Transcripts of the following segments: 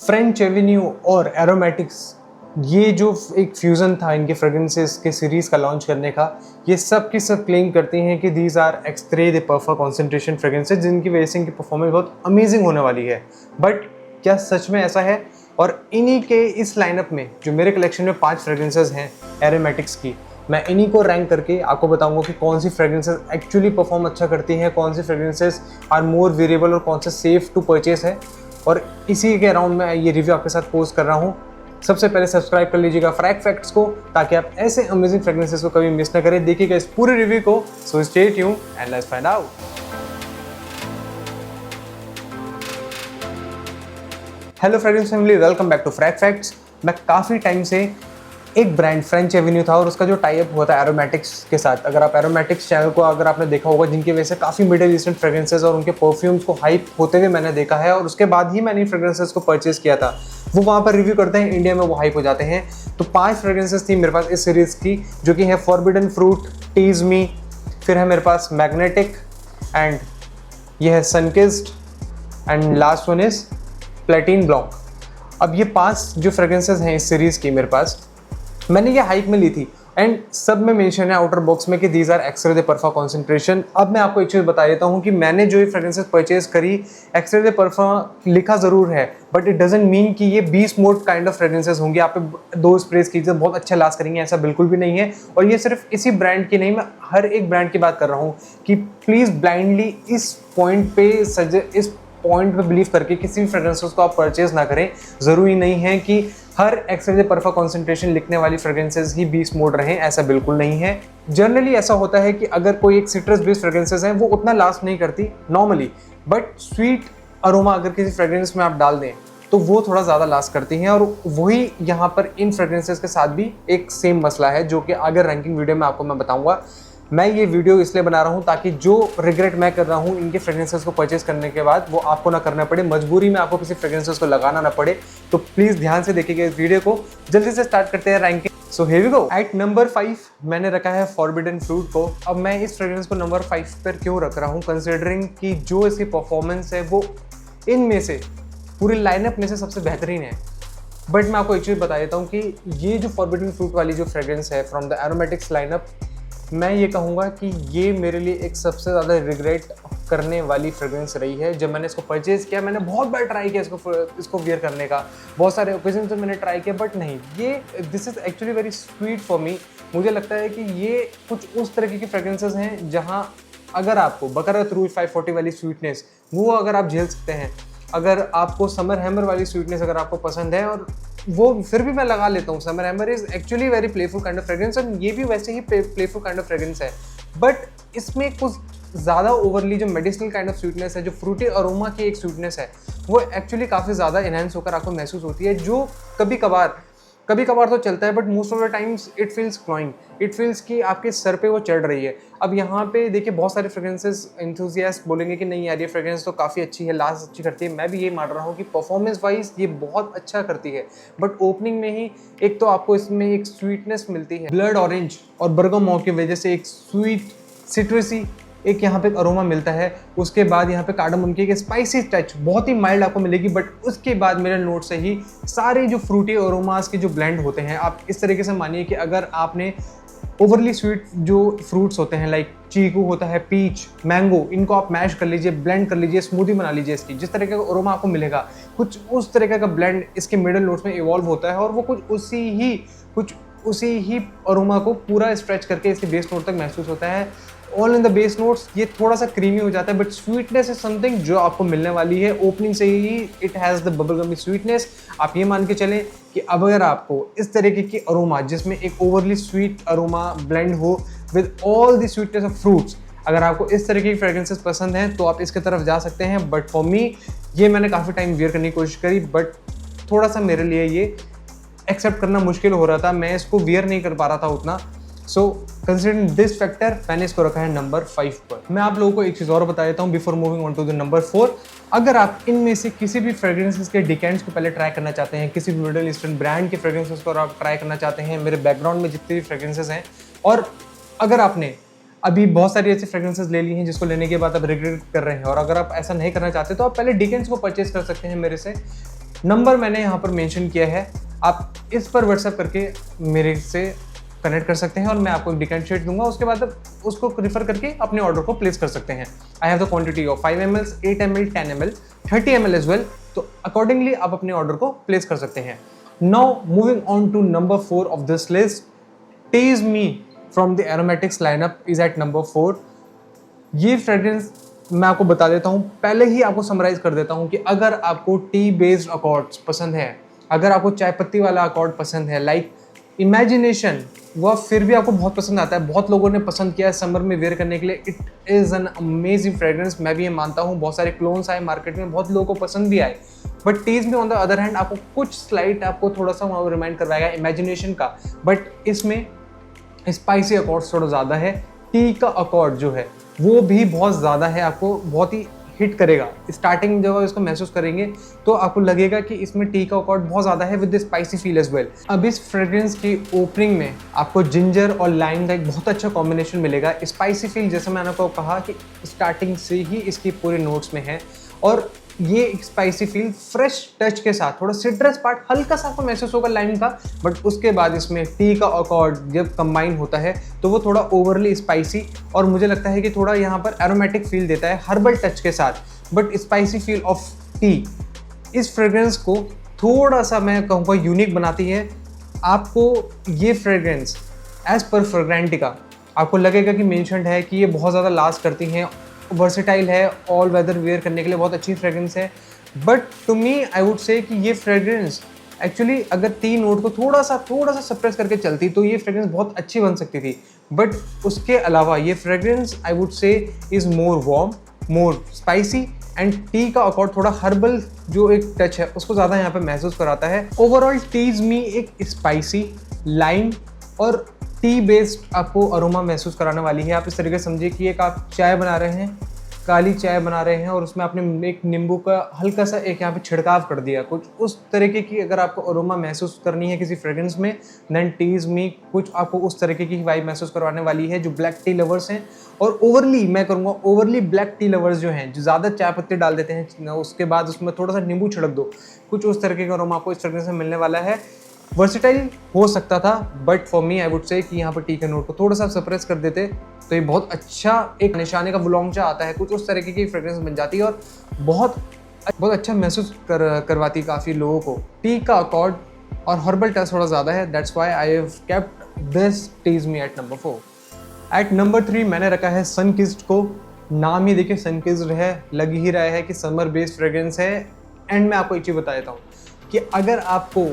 French Avenue और aromatics, ये जो एक फ्यूज़न था इनके फ्रेग्रेंसेस के सीरीज़ का लॉन्च करने का, ये सब की सब क्लेम करते हैं कि these are extrait de perfect concentration fragrances, जिनकी वजह से इनकी परफॉर्मेंस बहुत अमेजिंग होने वाली है। बट क्या सच में ऐसा है? और इन्हीं के इस लाइनअप में जो मेरे कलेक्शन में 5 फ्रेग्रेंसेस हैं एरोमेटिक्स की, मैं इन्हीं को रैंक करके आपको बताऊंगा कि कौन सी फ्रेग्रेंसेस एक्चुअली परफॉर्म अच्छा करती हैं, कौन सी फ्रेग्रेंसेस आर मोर वेरिएबल और कौन सा सेफ टू परचेस है। और इसी के अराउंड मैं ये रिव्यू आपके साथ पोस्ट कर रहा हूँ। सबसे पहले सब्सक्राइब कर लीजिएगा फ्रैग फैक्ट्स को, ताकि आप ऐसे अमेजिंग फ्रेग्रेंसेस को कभी मिस ना करें। देखिएगा इस पूरे रिव्यू को। So stay tuned and let's find out. Hello fragrance family, welcome back to frag facts. मैं काफ़ी टाइम से एक ब्रांड फ्रेंच एवेन्यू था और उसका जो टाई अप हुआ था एरोमेटिक्स के साथ। अगर आप एरोमेटिक्स चैनल को अगर आपने देखा होगा, जिनकी वजह से काफ़ी मिडिल ईस्टर्न फ्रेग्रेंसेस और उनके परफ्यूम्स को हाइप होते हुए मैंने देखा है, और उसके बाद ही मैंने इन फ्रेग्रेंसेस को परचेज किया था। वो वहाँ पर रिव्यू करते हैं, इंडिया में वो हाइप हो जाते हैं। तो 5 फ्रेग्रेंसेस थी मेरे पास इस सीरीज़ की, जो कि है फॉरबिडन फ्रूट, टीज मी, फिर है मेरे पास मैग्नेटिक, एंड ये है sunkissed, and last one is platine block. अब ये 5 जो फ्रेग्रेंसेस हैं इस सीरीज़ की मेरे पास, मैंने ये हाइप में ली थी एंड सब में मेंशन है आउटर बॉक्स में कि these are extrait de parfum concentration. अब मैं आपको एक चीज़ बता देता हूँ कि मैंने जो ये फ्रेग्रेंसेस परचेज करी, एक्सरे द परफा लिखा ज़रूर है, बट इट डजंट मीन कि ये 20 मोड काइंड ऑफ फ्रेग्रेंसेस होंगे। आप 2 स्प्रेज कीजिए बहुत अच्छा लास्ट करेंगे, ऐसा बिल्कुल भी नहीं है। और ये सिर्फ इसी ब्रांड की नहीं, मैं हर एक ब्रांड की बात कर रहा हूँ कि प्लीज़ ब्लाइंडली इस पॉइंट पे बिलीव करके किसी भी फ्रेग्रेंसेस को आप परचेज ना करें। ज़रूरी नहीं है कि हर एक्सरे परफेक्ट कॉन्सेंट्रेशन लिखने वाली फ्रेग्रेंसेस ही 20 मोड रहें, ऐसा बिल्कुल नहीं है। जनरली ऐसा होता है कि अगर कोई एक सिट्रस बेस्ड फ्रेग्रेंसेस है, वो उतना लास्ट नहीं करती नॉर्मली, बट स्वीट अरोमा अगर किसी फ्रेग्रेंस में आप डाल दें तो वो थोड़ा ज़्यादा लास्ट करती हैं। और वही यहाँ पर इन फ्रेग्रेंसेस के साथ भी एक सेम मसला है, जो कि अगर रैंकिंग वीडियो में आपको मैं बताऊँगा। मैं ये वीडियो इसलिए बना रहा हूँ ताकि जो रिग्रेट मैं कर रहा हूँ इनके फ्रेग्रेंसेस को परचेज करने के बाद, वो आपको ना करना पड़े, मजबूरी में आपको किसी फ्रेग्रेंसेस को लगाना ना पड़े। तो प्लीज़ ध्यान से देखिएगा इस वीडियो को। जल्दी से स्टार्ट करते हैं ranking. So here we go. At number 5 मैंने रखा है फॉरबिडन फ्रूट को। अब मैं इस फ्रेग्रेंस को नंबर 5 पर क्यों रख रहा हूँ, कंसिडरिंग कि जो इसकी परफॉर्मेंस है वो इनमें से पूरी लाइनअप में से सबसे बेहतरीन है। बट मैं आपको एक चीज़ बता देता हूँ कि ये जो फॉरबिडन फ्रूट वाली जो फ्रेग्रेंस है फ्रॉम द एरोमेटिक्स लाइनअप, मैं ये कहूँगा कि ये मेरे लिए एक सबसे ज़्यादा रिग्रेट करने वाली फ्रेग्रेंस रही है। जब मैंने इसको परचेज़ किया, मैंने बहुत बार ट्राई किया इसको वियर करने का, बहुत सारे ओकेजन पे मैंने ट्राई किया, बट नहीं, ये this is actually very sweet for me. मुझे लगता है कि ये कुछ उस तरीके की फ्रेग्रेंसेस हैं जहाँ अगर आपको बकरत रूज 540 वाली स्वीटनेस, वो अगर आप झेल सकते हैं, अगर आपको समर हैमर वाली स्वीटनेस अगर आपको पसंद है, और वो फिर भी मैं लगा लेता हूँ। Summer hammer is actually very playful kind of fragrance, और ये भी वैसे ही प्लेफुल काइंड ऑफ फ्रेग्रेंस है, बट इसमें कुछ ज़्यादा ओवरली जो मेडिसिनल काइंड ऑफ स्वीटनेस है, जो फ्रूटी अरोमा की एक स्वीटनेस है, वो एक्चुअली काफ़ी ज़्यादा इनहेंस होकर आपको महसूस होती है, जो कभी कभार तो चलता है, but most of the times it feels cloying, it feels कि आपके सर पे वो चढ़ रही है। अब यहाँ पे देखिए, बहुत सारे फ्रेग्रेंसेस एंथुसियास्ट बोलेंगे कि नहीं यार, ये फ्रेग्रेंस तो काफ़ी अच्छी है, लास्ट अच्छी करती है। मैं भी ये मान रहा हूँ कि परफॉर्मेंस वाइज ये बहुत अच्छा करती है, बट ओपनिंग में ही एक तो आपको इसमें एक स्वीटनेस मिलती है, ब्लड ऑरेंज और बर्गामोट की वजह से एक स्वीट सिट्रसी एक यहाँ पे अरोमा मिलता है। उसके बाद यहाँ पे कार्डमम की एक स्पाइसी टच बहुत ही माइल्ड आपको मिलेगी, बट उसके बाद मेरे नोट से ही सारे जो फ्रूटी अरोमास के जो ब्लेंड होते हैं, आप इस तरीके से मानिए कि अगर आपने ओवरली स्वीट जो फ्रूट्स होते हैं, लाइक चीकू होता है, पीच, मैंगो, इनको आप मैश कर लीजिए, ब्लेंड कर लीजिए, स्मूदी बना लीजिए इसकी, जिस तरीके का अरोमा आपको मिलेगा, कुछ उस तरीके का ब्लेंड इसके मिडल नोट्स में इवॉल्व होता है, और वो कुछ उसी ही अरोमा को पूरा स्ट्रेच करके इसके बेस नोट तक महसूस होता है। All in the base notes ये थोड़ा सा क्रीमी हो जाता है, बट स्वीटनेस इज समथिंग जो आपको मिलने वाली है ओपनिंग से ही। It has the bubble gummy sweetness. आप ये मान के चलें कि अब अगर आपको इस तरीके की अरोमा, जिसमें एक ओवरली स्वीट अरोमा ब्लेंड हो with all the sweetness of fruits, अगर आपको इस तरीके की फ्रेग्रेंसेस पसंद हैं तो आप इसके तरफ जा सकते हैं। बट फॉर मी, ये मैंने काफ़ी टाइम वियर करने की कोशिश करी, बट थोड़ा सा मेरे लिए ये एक्सेप्ट करना मुश्किल हो रहा था, मैं इसको वियर नहीं कर पा रहा था उतना। सो कंसिडरिंग दिस फैक्टर, मैंने इसको रखा है नंबर 5 पर। मैं आप लोगों को एक चीज़ और बता देता हूँ before moving on to the number 4। अगर आप इनमें से किसी भी फ्रेग्रेंसेस के डिकेंड्स को पहले ट्राई करना चाहते हैं, किसी भी मिडल ईस्टर्न ब्रांड के फ्रेग्रेंसेस को आप ट्राई करना चाहते हैं, मेरे बैकग्राउंड में जितने भी फ्रेग्रेंसेस हैं, और अगर आपने अभी बहुत सारी ऐसी फ्रेग्रेंसेस ले ली हैं जिसको लेने के बाद आप रिग्रेट कर रहे हैं, और अगर आप ऐसा नहीं करना चाहते तो आप पहले डिकेंड्स को परचेज कर सकते हैं मेरे से। नंबर मैंने यहाँ पर मेंशन किया है, आप इस पर व्हाट्सएप करके मेरे से कनेक्ट कर सकते हैं और मैं आपको एक डिकाउंट शीट दूंगा, उसके बाद आप उसको रिफर करके अपने ऑर्डर को प्लेस कर सकते हैं। I have the quantity of 5 ml, 8 ml, 10 ml, 30 ml as well, तो अकॉर्डिंगली आप अपने ऑर्डर को प्लेस कर सकते हैं। Now moving on to number 4 of this list, tease me from the aromatics lineup is at number 4। ये fragrance मैं आपको बता देता हूँ, पहले ही आपको समराइज कर देता हूँ कि अगर आपको टी बेस्ड अकॉर्ड्स पसंद है, अगर आपको चाय पत्ती वाला अकॉर्ड पसंद है, लाइक इमेजिनेशन, वह फिर भी आपको बहुत पसंद आता है, बहुत लोगों ने पसंद किया है समर में वेयर करने के लिए, it is an amazing fragrance. मैं भी ये मानता हूँ, बहुत सारे क्लोन्स आए मार्केट में, बहुत लोगों को पसंद भी आए, बट टीज में ऑन द अदर हैंड आपको कुछ स्लाइट आपको थोड़ा सा रिमाइंड करवाएगा इमेजिनेशन का, बट इसमें स्पाइसी अकॉर्ड्स थोड़ा ज़्यादा है। टी का अकॉर्ड जो है वो भी बहुत ज़्यादा है, आपको बहुत ही हिट करेगा। स्टार्टिंग जब आप इसको महसूस करेंगे तो आपको लगेगा कि इसमें टी का अकॉर्ड बहुत ज़्यादा है with spicy feel as well. अब इस फ्रेग्रेंस की ओपनिंग में आपको जिंजर और लाइम का एक बहुत अच्छा कॉम्बिनेशन मिलेगा। स्पाइसी फील जैसे मैंने आपको कहा कि स्टार्टिंग से ही इसकी पूरे नोट्स में है, और ये स्पाइसी फील फ्रेश टच के साथ थोड़ा सिट्रस पार्ट हल्का सा आपको महसूस होगा लाइम का, बट उसके बाद इसमें टी का अकॉर्ड जब कंबाइन होता है तो वो थोड़ा ओवरली स्पाइसी, और मुझे लगता है कि थोड़ा यहाँ पर एरोमेटिक फील देता है हर्बल टच के साथ, but spicy feel of T इस फ्रेग्रेंस को थोड़ा सा मैं कहूँगा यूनिक बनाती है। आपको ये फ्रेग्रेंस एज पर फ्रेग्रेंटिका आपको लगेगा कि मेंशन्ड है कि ये बहुत ज़्यादा लास्ट करती हैं, वर्सेटाइल है, ऑल वेदर वेयर करने के लिए बहुत अच्छी फ्रेग्रेंस है, but to me I would say कि ये फ्रेग्रेंस एक्चुअली अगर टी नोट को थोड़ा सा सप्रेस करके चलती तो ये फ्रेग्रेंस बहुत अच्छी बन सकती थी, बट उसके अलावा ये फ्रेग्रेंस आई वुड से is more warm, more spicy, and T का अकॉर्ड थोड़ा हर्बल जो एक टच है उसको ज़्यादा यहाँ पे महसूस कराता है। ओवरऑल टीज मी एक स्पाइसी लाइम और टी बेस्ड आपको अरोमा महसूस कराने वाली है। आप इस तरीके से समझिए कि एक आप चाय बना रहे हैं, काली चाय बना रहे हैं, और उसमें आपने एक नींबू का हल्का सा एक यहाँ पे छिड़काव कर दिया, कुछ उस तरीके की अगर आपको अरोमा महसूस करनी है किसी फ्रेग्रेंस में, देन टीज मी कुछ आपको उस तरीके की वाइब महसूस करवाने वाली है। जो ब्लैक टी लवर्स हैं, और ओवरली मैं करूँगा ओवरली ब्लैक टी लवर्स जो हैं, जो ज़्यादा चाय पत्ती डाल देते हैं उसके बाद उसमें थोड़ा सा नींबू छिड़क दो, कुछ उस तरीके का अरोमा आपको इस फ्रेग्रेंस में मिलने वाला है। वर्सेटाइल हो सकता था, but for me I would say कि यहाँ पर टी के नोट को थोड़ा सा सप्रेस कर देते तो ये बहुत अच्छा एक निशाने का बुलौंगचा आता है, कुछ उस तरीके की फ्रेग्रेंस बन जाती है और बहुत अच्छा महसूस करवाती काफ़ी लोगों को। टी का अकॉर्ड और हर्बल टच थोड़ा ज़्यादा है, that's why I have kept this tease me at number 4। At number 3 मैंने रखा है सनकिस्ड को। नाम ही देखिए सनकिस्ड है, लग ही रहा है कि समर बेस्ड फ्रेग्रेंस है। एंड मैं आपको एक चीज़ बता देता हूँ कि अगर आपको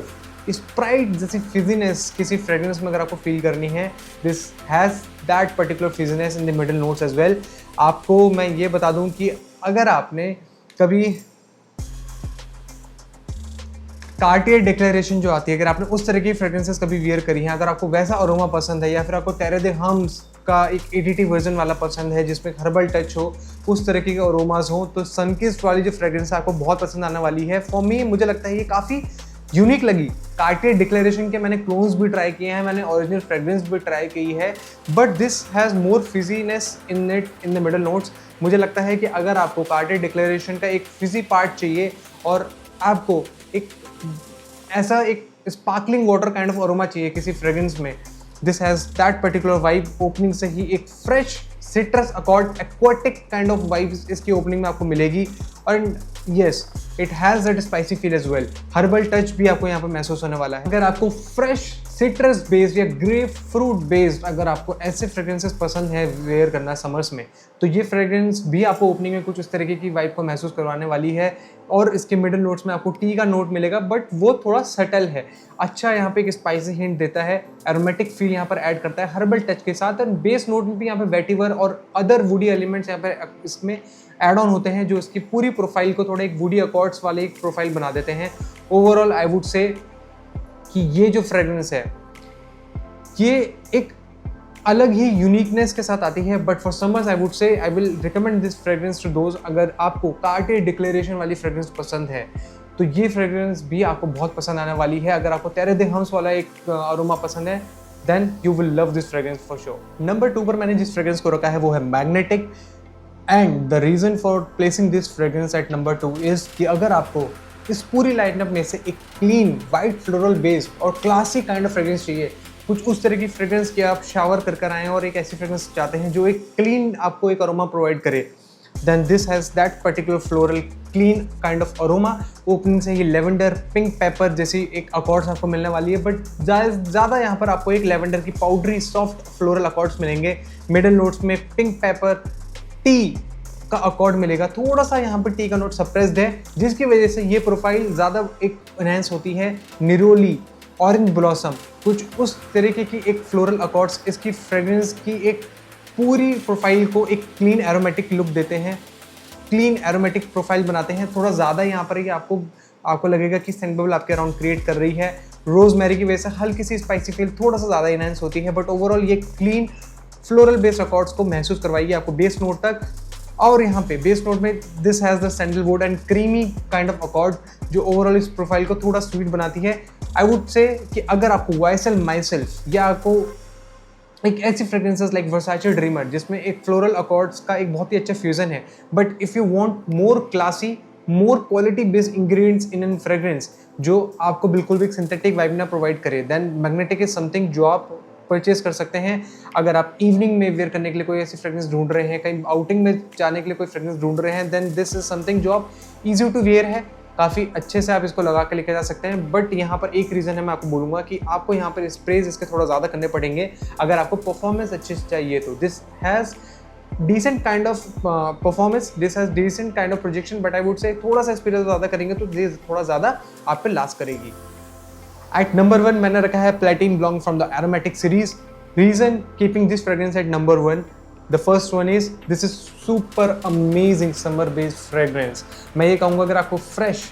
स्प्राइट जैसी फिजीनेस किसी फ्रेग्रेंस में अगर आपको फील करनी है, this has that particular fizziness in the middle notes as well. आपको मैं ये बता दूं कि अगर आपने कभी कार्टियर डिक्लेरेशन जो आती है, अगर आपने उस तरह की फ्रेग्रेंसेस कभी वियर करी हैं, अगर आपको वैसा अरोमा पसंद है, या फिर आपको टेरे दे हम्स का एक एडीटी वर्जन वाला पसंद है जिसमें हर्बल टच हो, उस तरीके के अरोमाज हो, तो सनकिस्ड वाली जो फ्रेग्रेंस है आपको बहुत पसंद आने वाली है। फॉर मी मुझे लगता है ये काफ़ी यूनिक लगी। कार्टियर डिक्लेरेशन के मैंने क्लोन्स भी ट्राई किए हैं, मैंने ओरिजिनल फ्रेग्रेंस भी ट्राई की है, but this has more fizziness in it in the middle notes. मुझे लगता है कि अगर आपको कार्टियर डिक्लेरेशन का एक फिजी पार्ट चाहिए और आपको एक ऐसा एक sparkling water kind of aroma चाहिए किसी फ्रेग्रेंस में, this has that particular vibe. Opening से ही एक fresh citrus accord aquatic kind of vibe इसकी ओपनिंग में आपको मिलेगी, और yes it has that spicy feel as well. Herbal touch भी आपको यहाँ पर महसूस होने वाला है। अगर आपको फ्रेश सिट्रस बेस्ड या ग्रेप फ्रूट बेस्ड अगर आपको ऐसे फ्रेग्रेंसेस पसंद है वेयर करना समर्स में, तो ये फ्रेग्रेंस भी आपको ओपनिंग में कुछ इस तरीके की वाइब को महसूस करवाने वाली है। और इसके मिडिल नोट्स में आपको टी का नोट मिलेगा, बट वो थोड़ा सटल है, अच्छा यहाँ पे एक स्पाइसी हिंट देता है, एरोमेटिक फील यहाँ पर ऐड करता है हर्बल टच के साथ, एंड बेस नोट में भी यहाँ पे वेटिवर और अदर वुडी एलिमेंट्स यहाँ पर इसमें ऐड ऑन होते हैं, जो इसकी पूरी प्रोफाइल को थोड़ा एक वुडी अकॉर्ड्स वाले एक प्रोफाइल बना देते हैं। ओवरऑल आई वुड से कि ये जो फ्रेग्रेंस है ये एक अलग ही यूनिकनेस के साथ आती है, but for summers I would say I will recommend this fragrance to those. अगर आपको कार्टियर डिक्लेरेशन वाली फ्रेग्रेंस पसंद है तो ये फ्रेग्रेंस भी आपको बहुत पसंद आने वाली है। अगर आपको तेरे दे हम्स वाला एक अरोमा पसंद है, then you will love this fragrance for sure. Number 2 पर मैंने जिस फ्रेग्रेंस को रखा है वो है magnetic, and the reason for placing this fragrance at number 2 is कि अगर आपको इस पूरी लाइनअप में से एक क्लीन वाइट फ्लोरल बेस्ड और क्लासी काइंड ऑफ फ्रेग्रेंस चाहिए, कुछ उस तरह की फ्रेग्रेंस कि आप शावर कर आएँ और एक ऐसी फ्रेग्रेंस चाहते हैं जो एक क्लीन आपको एक अरोमा प्रोवाइड करे, then this has that particular floral clean kind of aroma। Opening से ही लेवेंडर पिंक पेपर जैसी एक अकॉर्ड्स आपको मिलने वाली है, बट ज़्यादा यहाँ पर आपको एक लेवेंडर की पाउडरी सॉफ्ट फ्लोरल अकॉर्ड्स मिलेंगे। मिडल नोट्स में पिंक पेपर टी का अकॉर्ड मिलेगा, थोड़ा सा यहाँ पर टी का नोट सप्रेस्ड है, जिसकी वजह से ये प्रोफाइल ज़्यादा एक एनहेंस होती है। निरोली ऑरेंज ब्लॉसम कुछ उस तरीके की एक फ्लोरल अकॉर्ड्स इसकी फ्रेग्रेंस की एक पूरी प्रोफाइल को एक क्लीन एरोमेटिक लुक देते हैं, क्लीन एरोमेटिक प्रोफाइल बनाते हैं। थोड़ा ज़्यादा यहाँ पर कि आपको लगेगा कि सेंट बबल आपके अराउंड क्रिएट कर रही है। रोजमेरी की वजह से हल्की सी स्पाइसी फील थोड़ा सा ज़्यादा इनहेंस होती है, बट ओवरऑल ये क्लीन फ्लोरल बेस्ड अकॉर्ड्स को महसूस करवाएगी आपको बेस नोट तक। और यहाँ पे बेस नोट में this has the sandalwood and creamy kind of accord जो ओवरऑल इस प्रोफाइल को थोड़ा स्वीट बनाती है। आई वुड से कि अगर आपको वाईएसएल माईसेल्फ या आपको एक ऐसी फ्रेग्रेंसेस लाइक वर्साचे ड्रीमर जिसमें एक फ्लोरल अकॉर्ड्स का एक बहुत ही अच्छा फ्यूजन है, but if you want more classy more quality based ingredients in an fragrance जो आपको बिल्कुल भी एक सिंथेटिक वाइब ना प्रोवाइड करे, देन मैग्नेटिक इज समथिंग जो आप परचेज कर सकते हैं। अगर आप इवनिंग में वेयर करने के लिए कोई ऐसी फ्रेग्रेंस ढूंढ रहे हैं, कहीं आउटिंग में जाने के लिए कोई फ्रेग्रेंस ढूंढ रहे हैं, देन दिस इज समथिंग जो आप ईजी टू वेयर है, काफ़ी अच्छे से आप इसको लगा के लेके जा सकते हैं। बट यहाँ पर एक रीज़न है, मैं आपको बोलूँगा कि आपको यहाँ पर स्प्रेज इसके थोड़ा ज़्यादा करने पड़ेंगे अगर आपको परफॉर्मेंस अच्छे से चाहिए तो। This has decent kind of performance, this has decent kind of projection, but I would say थोड़ा सा स्प्रे ज़्यादा करेंगे तो ये थोड़ा ज़्यादा आप पे लास्ट करेगी। At number 1 मैंने रखा है Platin Blanc from the Aromatic series। Reason keeping this fragrance at number 1, the first one is this is super amazing summer based fragrance। मैं ये कहूँगा अगर आपको फ्रेश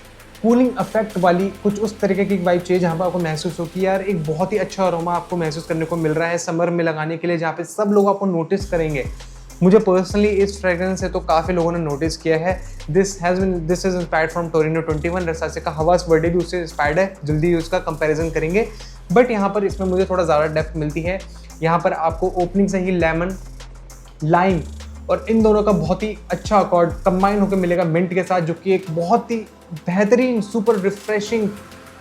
कूलिंग इफेक्ट वाली कुछ उस तरीके की वाइब चाहिए जहाँ पर आपको महसूस हो कि यार एक बहुत ही अच्छा अरोमा आपको महसूस करने को मिल रहा है समर में लगाने के लिए, जहाँ पे सब लोग आपको नोटिस करेंगे। मुझे पर्सनली इस फ्रेग्रेंस से तो काफ़ी लोगों ने नोटिस किया है। This is inspired from Torino 21। रसासे का हवास बर्थडे भी उससे इंस्पायर्ड है, जल्दी उसका कंपैरिजन करेंगे। बट यहाँ पर इसमें मुझे थोड़ा ज़्यादा डेप्थ मिलती है। यहाँ पर आपको ओपनिंग से ही लेमन लाइम और इन दोनों का बहुत ही अच्छा अकॉर्ड कंबाइन होकर मिलेगा मिंट के साथ, जो कि एक बहुत ही बेहतरीन super refreshing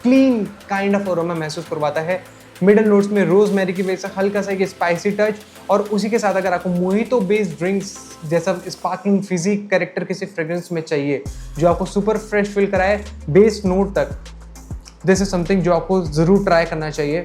clean kind of aroma महसूस करवाता है। मिडल नोट्स में रोजमेरी की वजह से हल्का सा एक स्पाइसी टच, और उसी के साथ अगर आपको मोहितो बेस्ड ड्रिंक्स जैसा स्पार्कलिंग फिजी कैरेक्टर किसी फ्रेग्रेंस में चाहिए जो आपको सुपर फ्रेश फील कराए बेस नोट तक, दिस इज समथिंग जो आपको ज़रूर ट्राई करना चाहिए।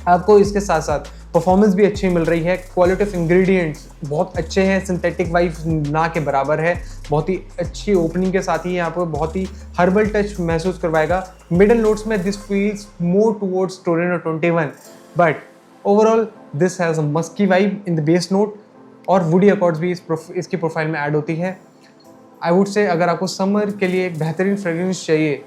आपको इसके साथ साथ परफॉर्मेंस भी अच्छी मिल रही है, क्वालिटी ऑफ इंग्रेडिएंट्स बहुत अच्छे हैं, सिंथेटिक वाइब ना के बराबर है, बहुत ही अच्छी ओपनिंग के साथ ही आपको बहुत ही हर्बल टच महसूस करवाएगा। मिडल नोट्स में this feels more towards Torino 21, but overall this has a musky vibe in the base note, और वुडी अकॉर्ड्स भी इसकी प्रोफाइल में ऐड होती है। आई वुड से अगर आपको समर के लिए एक बेहतरीन फ्रेग्रेंस चाहिए,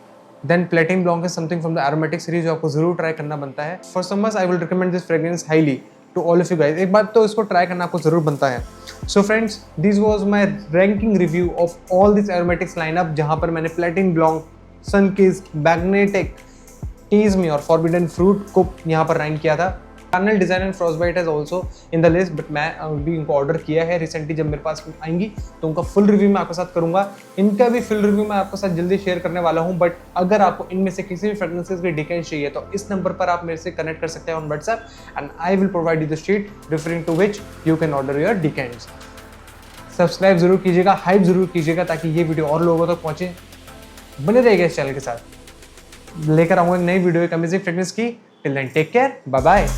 then platine blanc is something from the aromatic series जो आपको जरूर ट्राई करना बनता है। For summers I will recommend this fragrance highly to all of you guys. एक बात तो इसको ट्राई करना आपको जरूर बनता है। So friends, this was my ranking review of all this aromatics lineup, जहां पर मैंने प्लेटिन ब्लॉन्क, सनकिस्ड, मैग्नेटिक, टीज मी और फॉरबिडन फ्रूट को यहाँ पर रैंक किया था। पैनल डिजाइन एंड फ्रॉस्टबाइट है also in the list, but मैं अभी इनको ऑर्डर किया है रिसेंटली। जब मेरे पास आएंगी तो उनका फुल रिव्यू मैं आपके साथ करूंगा। इनका भी फुल रिव्यू मैं आपके साथ जल्दी शेयर करने वाला हूं। बट अगर आपको इनमें से किसी भी फ्रेग्रेंसेस के डिकेंस चाहिए तो इस नंबर पर आप मेरे से कनेक्ट कर सकते हैं on WhatsApp, and I will provide you the sheet referring to which you can order your decants. Subscribe जरूर कीजिएगा, हाइप जरूर कीजिएगा ताकि ये वीडियो और लोगों तक पहुंचे। बने रहिएगा इस चैनल के साथ, लेकर आऊंगा एक नई वीडियो एक अमेजिंग फ्रेग्रेंस की। Till then take care, bye bye.